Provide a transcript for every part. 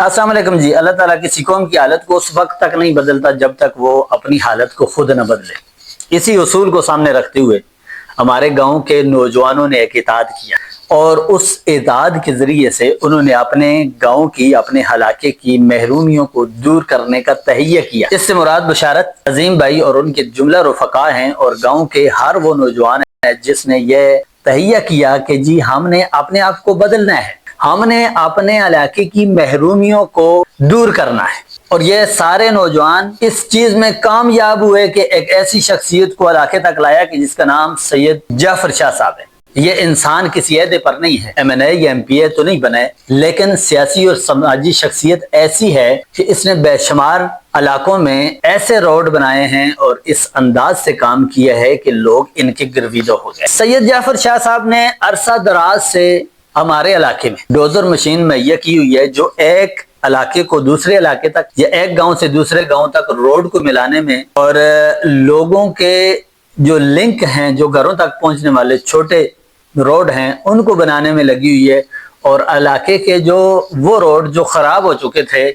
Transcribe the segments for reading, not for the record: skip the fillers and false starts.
अस्सलाम वालेकुम जी। अल्लाह ताला किसी कौम की हालत को उस वक्त तक नहीं बदलता जब तक वो अपनी हालत को खुद न बदले। इसी उसूल को सामने रखते हुए हमारे गांव के नौजवानों ने एक इताद किया और उस इताद के जरिए से उन्होंने अपने गांव की, अपने हलाके की महरूमियों को दूर करने का तहिया किया। इससे मुराद बशारत अजीम भाई और उनके जुमला रफ़का हैं और गांव के हर वो नौजवान है जिसने ये तहिया किया कि जी हमने अपने आप को बदलना है, हमने अपने इलाके की महरूमियों को दूर करना है। और ये सारे नौजवान इस चीज में कामयाब हुए कि एक ऐसी शख्सियत को इलाके तक लाया कि जिसका नाम सैयद जाफर शाह साहब है। ये इंसान किसी अहदे पर नहीं है, MNA या MPA तो नहीं बने, लेकिन सियासी और समाजी शख्सियत ऐसी है कि इसने बेशुमार इलाकों में ऐसे रोड बनाए हैं और इस अंदाज से काम किया है कि लोग इनके गिरविदा हो गए। सैयद जाफर शाह साहब ने अरसा दराज से हमारे इलाके में डोजर मशीन मुहैया की हुई है जो एक इलाके को दूसरे इलाके तक या एक गांव से दूसरे गांव तक रोड को मिलाने में और लोगों के जो लिंक हैं, जो घरों तक पहुंचने वाले छोटे रोड हैं, उनको बनाने में लगी हुई है। और इलाके के जो वो रोड जो खराब हो चुके थे,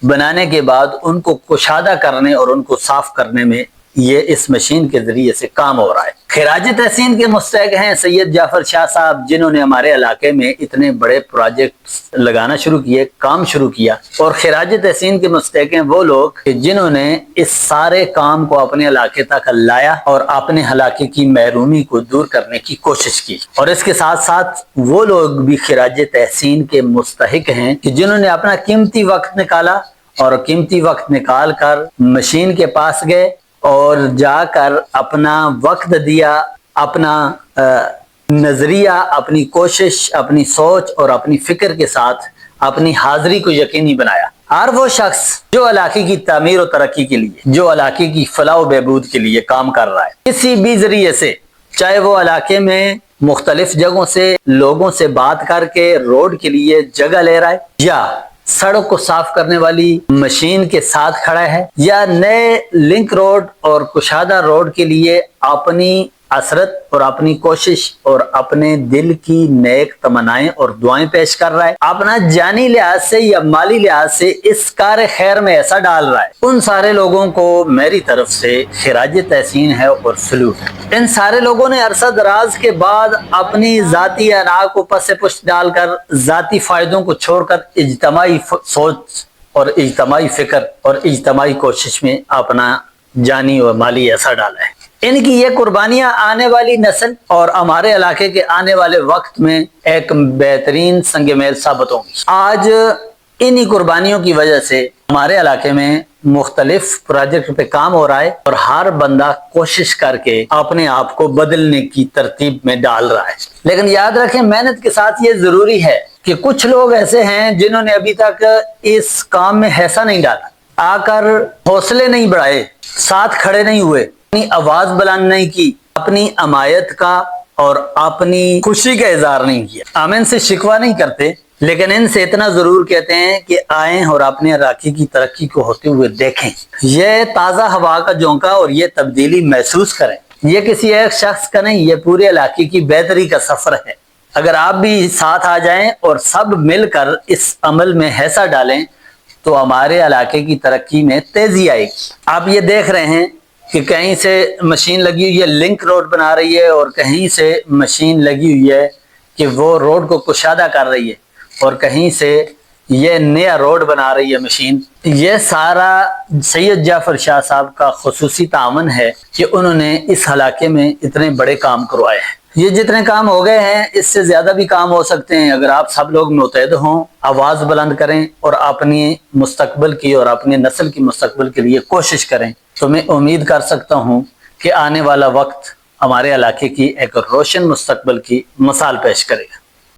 बनाने के बाद उनको कुशादा करने और उनको साफ करने में ये इस मशीन के जरिए से काम हो रहा है। खिराज तहसीन के मुस्तहिक हैं सैयद जाफर शाह साहब, जिन्होंने हमारे इलाके में इतने बड़े प्रोजेक्ट लगाना शुरू किए, काम शुरू किया। और खिराज तहसीन के मुस्तहिक हैं वो लोग जिन्होंने इस सारे काम को अपने इलाके तक लाया और अपने इलाके की महरूमी को दूर करने की कोशिश की। और इसके साथ साथ वो लोग भी खिराज तहसीन के मुस्तहिक हैं कि जिन्होंने अपना कीमती वक्त निकाला और कीमती वक्त निकाल कर मशीन के पास गए और जाकर अपना वक्त दिया, अपना नजरिया, अपनी कोशिश, अपनी सोच और अपनी फिक्र के साथ अपनी हाजिरी को यकीनी बनाया। हर वो शख्स जो इलाके की तामीर और तरक्की के लिए, जो इलाके की फलाह व बहबूद के लिए काम कर रहा है, किसी भी जरिए से, चाहे वो इलाके में मुख्तलिफ जगहों से लोगों से बात करके रोड के लिए जगह ले रहा है, या सड़क को साफ करने वाली मशीन के साथ खड़ा है, या नए लिंक रोड और कुशादा रोड के लिए अपनी असरत और अपनी कोशिश और अपने दिल की नेक तमन्नाएं और दुआएं पेश कर रहा है, अपना जानी लिहाज से या माली लिहाज से इस कार खैर में ऐसा डाल रहा है, उन सारे लोगों को मेरी तरफ से खिराज तहसीन है और सलूट है। इन सारे लोगों ने अरसा दराज के बाद अपनी जाती अना को पसे पुष्ट डालकर, जाती फायदों को छोड़कर इज्तमाई सोच और इज्तमाई फिक्र और इज्तमाई कोशिश में अपना जानी और माली ऐसा डाला है। इनकी ये कुर्बानियां आने वाली नस्ल और हमारे इलाके के आने वाले वक्त में एक बेहतरीन संगमेल साबित होंगी। आज इन्हीं कुर्बानियों की वजह से हमारे इलाके में मुख्तलिफ प्रोजेक्ट पे काम हो रहा है और हर बंदा कोशिश करके अपने आप को बदलने की तरतीब में डाल रहा है। लेकिन याद रखें, मेहनत के साथ ये जरूरी है कि कुछ लोग ऐसे हैं जिन्होंने अभी तक इस काम में हिस्सा नहीं डाला, आकर हौसले नहीं बढ़ाए, साथ खड़े नहीं हुए, अपनी आवाज बुलंद नहीं की, अपनी अमायत का और अपनी खुशी का इजहार नहीं किया। हम इनसे शिकवा नहीं करते, लेकिन इनसे इतना जरूर कहते हैं कि आएं और अपने इलाके की तरक्की को होते हुए देखें, ये ताज़ा हवा का झोंका और ये तब्दीली महसूस करें। ये किसी एक शख्स का नहीं, ये पूरे इलाके की बेहतरी का सफर है। अगर आप भी साथ आ जाएं और सब मिलकर इस अमल में हिस्सा डालें तो हमारे इलाके की तरक्की में तेजी आएगी। आप ये देख रहे हैं कि कहीं से मशीन लगी हुई है, लिंक रोड बना रही है, और कहीं से मशीन लगी हुई है कि वो रोड को कुशादा कर रही है, और कहीं से ये नया रोड बना रही है मशीन। ये सारा सैयद जाफर शाह साहब का खुसूसी तावन है कि उन्होंने इस इलाके में इतने बड़े काम करवाए हैं। ये जितने काम हो गए हैं, इससे ज्यादा भी काम हो सकते हैं अगर आप सब लोग मुतहद हों, आवाज बुलंद करें और अपनी मुस्तकबिल की और अपनी नस्ल की मुस्तकबिल के लिए कोशिश करें, तो मैं उम्मीद कर सकता हूं कि आने वाला वक्त हमारे इलाके की एक रोशन मुस्तकबिल की मिसाल पेश करेगा।